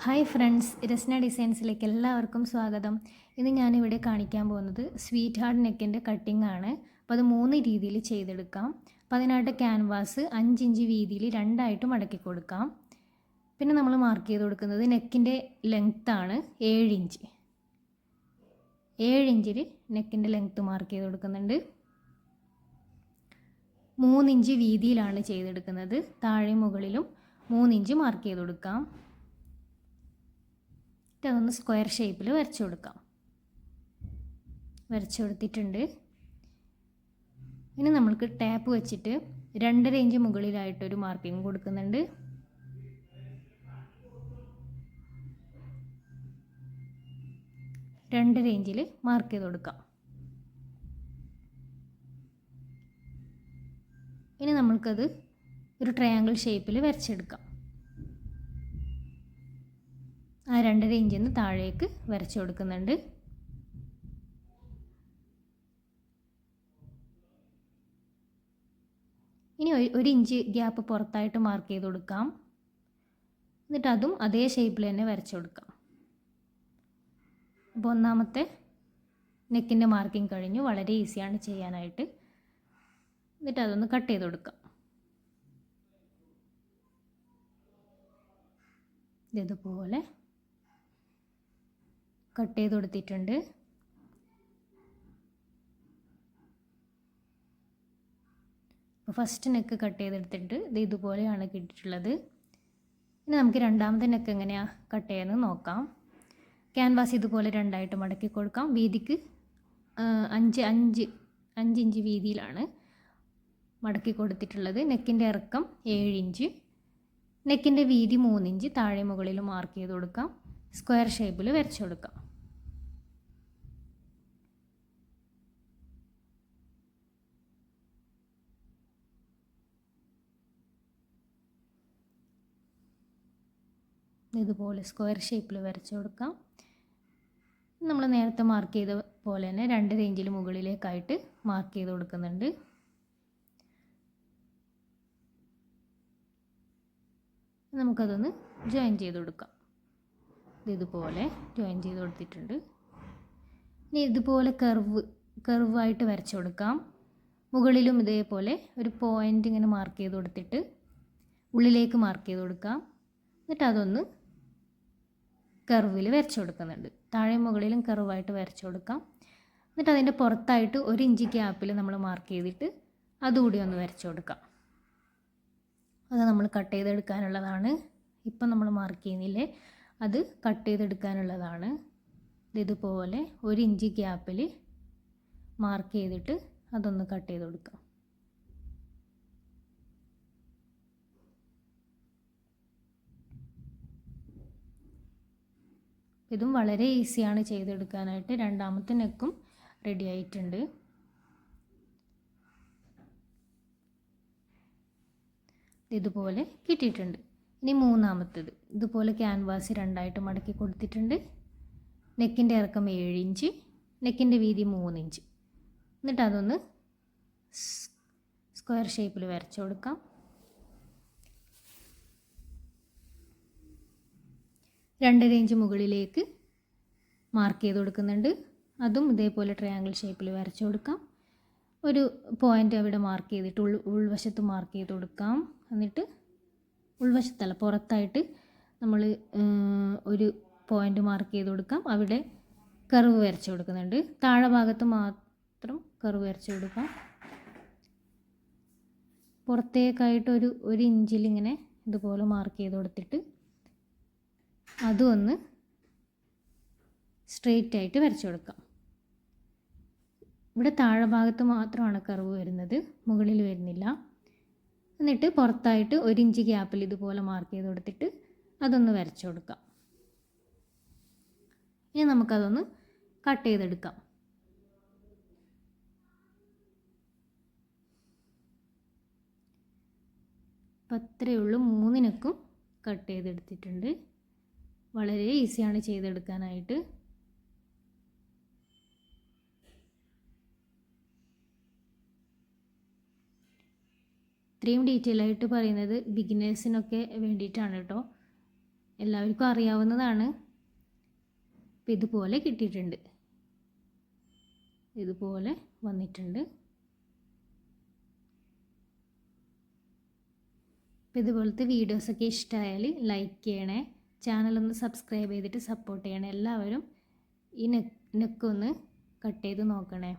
Hi friends, Rasna ഡിസൈൻസിലേക്ക് എല്ലാവർക്കും സ്വാഗതം. ഇന്ന് ഞാനിവിടെ കാണിക്കാൻ പോകുന്നത് സ്വീറ്റ് ഹാർട്ട് നെക്കിൻ്റെ കട്ടിംഗ് ആണ്. അപ്പോൾ അത് 3 രീതിയിൽ ചെയ്തെടുക്കാം. അപ്പോൾ അതിനായിട്ട് ക്യാൻവാസ് 5 ഇഞ്ച് വീതിയിൽ രണ്ടായിട്ട് മടക്കി കൊടുക്കാം. പിന്നെ നമ്മൾ മാർക്ക് ചെയ്ത് കൊടുക്കുന്നത് നെക്കിൻ്റെ ലെങ്ത്താണ് 7 ഇഞ്ച്. 7 ഇഞ്ചിൽ നെക്കിൻ്റെ ലെങ്ത്ത് മാർക്ക് ചെയ്ത് കൊടുക്കുന്നുണ്ട്. 3 ഇഞ്ച് വീതിയിലാണ് ചെയ്തെടുക്കുന്നത്. താഴെ മുകളിലും 3 ഇഞ്ച് മാർക്ക് ചെയ്ത് കൊടുക്കാം. അതൊന്ന് സ്ക്വയർ ഷേപ്പിൽ വരച്ചു കൊടുക്കാം. വരച്ചു കൊടുത്തിട്ടുണ്ട്. ഇനി നമ്മൾക്ക് ടാപ്പ് വെച്ചിട്ട് 2.5 ഇഞ്ച് മുകളിലായിട്ടൊരു മാർക്കിംഗ് കൊടുക്കുന്നുണ്ട്. രണ്ടര ഇഞ്ചിൽ മാർക്ക് ചെയ്ത് കൊടുക്കാം. ഇനി നമ്മൾക്കത് ഒരു ട്രയാങ്കിൾ ഷേപ്പിൽ വരച്ചെടുക്കാം. ആ 2.5 ഇഞ്ചിൽ നിന്ന് താഴേക്ക് വരച്ചു കൊടുക്കുന്നുണ്ട്. ഇനി 1 ഇഞ്ച് ഗ്യാപ്പ് പുറത്തായിട്ട് മാർക്ക് ചെയ്ത് കൊടുക്കാം. എന്നിട്ട് അതും അതേ ഷേപ്പിൽ തന്നെ വരച്ചു കൊടുക്കാം. അപ്പോൾ ഒന്നാമത്തെ നെക്കിൻ്റെ മാർക്കിംഗ് കഴിഞ്ഞു. വളരെ ഈസിയാണ് ചെയ്യാനായിട്ട്. എന്നിട്ട് അതൊന്ന് കട്ട് ചെയ്ത് കൊടുക്കാം. ഇതുപോലെ കട്ട് ചെയ്ത് കൊടുത്തിട്ടുണ്ട്. അപ്പോൾ ഫസ്റ്റ് നെക്ക് കട്ട് ചെയ്തെടുത്തിട്ട് ഇത് ഇതുപോലെയാണ് കിട്ടിയിട്ടുള്ളത്. ഇനി നമുക്ക് രണ്ടാമത്തെ നെക്ക് എങ്ങനെയാണ് കട്ട് ചെയ്യുന്നത് നോക്കാം. ക്യാൻവാസ് ഇതുപോലെ രണ്ടായിട്ട് മടക്കി കൊടുക്കാം. വീതിക്ക് 5 ഇഞ്ച് വീതിയിലാണ് മടക്കി കൊടുത്തിട്ടുള്ളത്. നെക്കിൻ്റെ ഇറക്കം 7 ഇഞ്ച്. നെക്കിൻ്റെ വീതി 3 ഇഞ്ച്. താഴെ മുകളിൽ മാർക്ക് ചെയ്ത് കൊടുക്കാം. സ്ക്വയർ ഷേപ്പിൽ വരച്ചു കൊടുക്കാം. ഇതുപോലെ സ്ക്വയർ ഷേപ്പിൽ വരച്ചു കൊടുക്കാം. നമ്മൾ നേരത്തെ മാർക്ക് ചെയ്ത പോലെ തന്നെ 2 ഇഞ്ചിൽ മുകളിലേക്കായിട്ട് മാർക്ക് ചെയ്ത് കൊടുക്കുന്നുണ്ട്. നമുക്കതൊന്ന് ജോയിൻ ചെയ്ത് കൊടുക്കാം. ഇതുപോലെ ജോയിൻ ചെയ്ത് കൊടുത്തിട്ടുണ്ട്. ഇനി ഇതുപോലെ കർവായിട്ട് വരച്ചു കൊടുക്കാം. മുകളിലും ഇതേപോലെ ഒരു പോയിൻ്റ് ഇങ്ങനെ മാർക്ക് ചെയ്ത് കൊടുത്തിട്ട് ഉള്ളിലേക്ക് മാർക്ക് ചെയ്ത് കൊടുക്കാം. എന്നിട്ട് അതൊന്ന് കർവിൽ വരച്ചു കൊടുക്കുന്നുണ്ട്. താഴെ മുകളിലും കർവായിട്ട് വരച്ചു കൊടുക്കാം. എന്നിട്ട് അതിൻ്റെ പുറത്തായിട്ട് 1 ഇഞ്ച് ഗ്യാപ്പിൽ നമ്മൾ മാർക്ക് ചെയ്തിട്ട് അതുകൂടി ഒന്ന് വരച്ചു കൊടുക്കാം. അത് നമ്മൾ കട്ട് ചെയ്തെടുക്കാനുള്ളതാണ്. ഇപ്പം നമ്മൾ മാർക്ക് ചെയ്യുന്നില്ലേ, അത് കട്ട് ചെയ്തെടുക്കാനുള്ളതാണ്. ഇതുപോലെ 1 ഇഞ്ച് ഗ്യാപ്പിൽ മാർക്ക് ചെയ്തിട്ട് അതൊന്ന് കട്ട് ചെയ്ത് കൊടുക്കാം. ഇതും വളരെ ഈസിയാണ് ചെയ്തെടുക്കാനായിട്ട്. രണ്ടാമത്തെ നെക്കും റെഡി ആയിട്ടുണ്ട്. ഇതുപോലെ കിട്ടിയിട്ടുണ്ട്. ഇനി മൂന്നാമത്തേത് ഇതുപോലെ ക്യാൻവാസ് രണ്ടായിട്ട് മടക്കി കൊടുത്തിട്ടുണ്ട്. നെക്കിൻ്റെ ഇറക്കം 7 ഇഞ്ച്. നെക്കിൻ്റെ വീതി 3 ഇഞ്ച്. എന്നിട്ട് അതൊന്ന് സ്ക്വയർ ഷേപ്പിൽ വരച്ചു കൊടുക്കാം. 2.5 ഇഞ്ച് മുകളിലേക്ക് മാർക്ക് ചെയ്ത് കൊടുക്കുന്നുണ്ട്. അതും ഇതേപോലെ ട്രയാങ്കിൾ ഷേപ്പിൽ വരച്ചു കൊടുക്കാം. ഒരു പോയിൻ്റ് അവിടെ മാർക്ക് ചെയ്തിട്ട് ഉൾവശത്ത് മാർക്ക് ചെയ്ത് കൊടുക്കാം. എന്നിട്ട് ഉൾവശത്തല്ല, പുറത്തായിട്ട് നമ്മൾ ഒരു പോയിൻ്റ് മാർക്ക് ചെയ്ത് കൊടുക്കാം. അവിടെ കർവ് വരച്ചു കൊടുക്കുന്നുണ്ട്. താഴെ ഭാഗത്ത് മാത്രം കർവ് വരച്ചു കൊടുക്കാം. പുറത്തേക്കായിട്ട് ഒരു ഇഞ്ചിൽ ഇങ്ങനെ ഇതുപോലെ മാർക്ക് ചെയ്ത് കൊടുത്തിട്ട് അതും ഒന്ന് സ്ട്രെയിറ്റ് ആയിട്ട് വരച്ചു കൊടുക്കാം. ഇവിടെ താഴെ ഭാഗത്ത് മാത്രമാണ് കർവ് വരുന്നത്, മുകളിൽ വരുന്നില്ല. എന്നിട്ട് പുറത്തായിട്ട് 1 ഇഞ്ച് ഗ്യാപ്പിൽ ഇതുപോലെ മാർക്ക് ചെയ്ത് കൊടുത്തിട്ട് അതൊന്ന് വരച്ചു കൊടുക്കാം. ഇനി നമുക്കതൊന്ന് കട്ട് ചെയ്തെടുക്കാം. അപ്പം അത്രയേ ഉള്ളൂ. 3 നെക്കും കട്ട് ചെയ്തെടുത്തിട്ടുണ്ട്. വളരെ ഈസിയാണ് ചെയ്തെടുക്കാനായിട്ട്. ഇത്രയും ഡീറ്റെയിൽ ആയിട്ട് പറയുന്നത് ബിഗിനേഴ്സിനൊക്കെ വേണ്ടിയിട്ടാണ് കേട്ടോ. എല്ലാവർക്കും അറിയാവുന്നതാണ്. അപ്പോൾ ഇതുപോലെ കിട്ടിയിട്ടുണ്ട്, ഇതുപോലെ വന്നിട്ടുണ്ട്. അപ്പോൾ ഇതുപോലത്തെ വീഡിയോസൊക്കെ ഇഷ്ടമായാൽ ലൈക്ക് ചെയ്യണേ, ചാനലൊന്ന് സബ്സ്ക്രൈബ് ചെയ്തിട്ട് സപ്പോർട്ട് ചെയ്യണേ. എല്ലാവരും ഈ നെക്കൊന്ന് കട്ട് ചെയ്ത് നോക്കണേ.